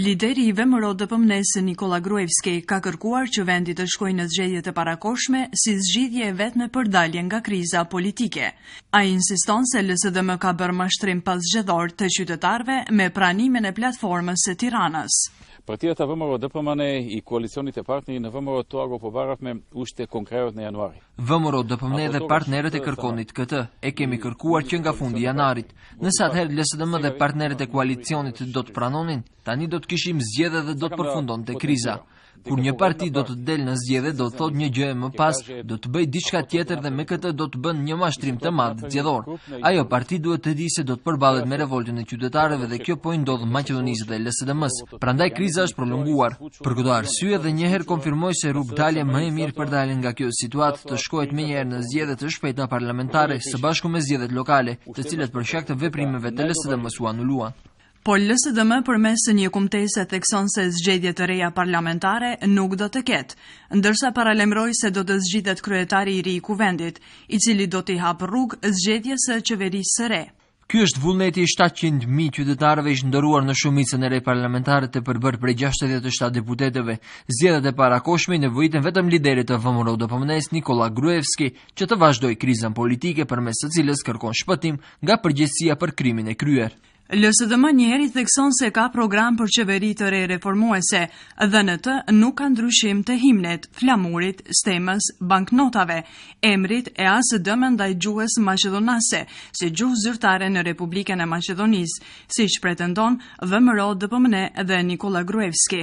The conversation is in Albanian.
Lideri i VMRO-DPM-s Nikola Gruevski ka kërkuar që vendi të shkojë në zgjedhjet e parakohshme si zgjidhje e vetme për dalje nga kriza politike. Ai insiston se LSDM ka bërë mashtrim pazgjedhor të qytetarëve me pranimin e platformës së Tiranës. Партията ВМРО-ДПМН и коалиционните партнери на ВМРО го побарахме уште конкретно në januari. VMRO-DPMN dhe partnerët e kërkonit këtë, e kemi kërkuar që nga fundi janarit. Nëse atëherë LSDM dhe partnerët e koalicionit do të pranonin, tani do të kishim zgjedhje dhe do të përfundonte kriza. Kur një parti do të del në zgjedhje, do të thotë një gjë e më pas, do të bëj diçka tjetër dhe me këtë do të bën një mashtrim të madh zgjedhor. Ajo parti duhet të di se do të përballet me revoltën e qytetarëve dhe kjo po i ndodh Maqedonisë dhe LSDM-s. Prandaj kriza është prolonguar. Për këtë arsye dhe një herë konfirmoj se rrugdalja më e mirë për daljen nga kjo situatë të shkohet menjëherë në zgjedhje të shpejta parlamentare së bashku me zgjedhjet lokale, të cilat për shkak të veprimeve të LSDM-s u anuluan. Por LSDM përmes një kumtese thekson se zgjedhje të reja parlamentare nuk do të ketë, ndërsa paralajmëroi se do të zgjidhet kryetari i ri i kuvendit, i cili do t'i hapë rrugë zgjedhjes së qeverisë së re. Ky është vullneti i 700.000 qytetarëve i shndëruar në shumicën e re parlamentare të përbërë prej 67 deputetëve. Zgjedhjet e parakohshme nevojiten vetëm liderit të VMRO-DPMN-s Nikola Gruevski që të vazhdojë krizën politike përmes së cilës kërkon shpëtim nga përgjegjësia për krimin e kryer. LSDM njëherë thekson se ka program për qeveri të re reformuese dhe në të nuk ka ndryshim të himnet, flamurit, stemës, banknotave, emrit e as dëm ndaj gjuhës maqedonase, si gjuhë zyrtare në Republikën e Maqedonisë, siç pretendon VMRO-DPMN dhe Nikola Gruevski.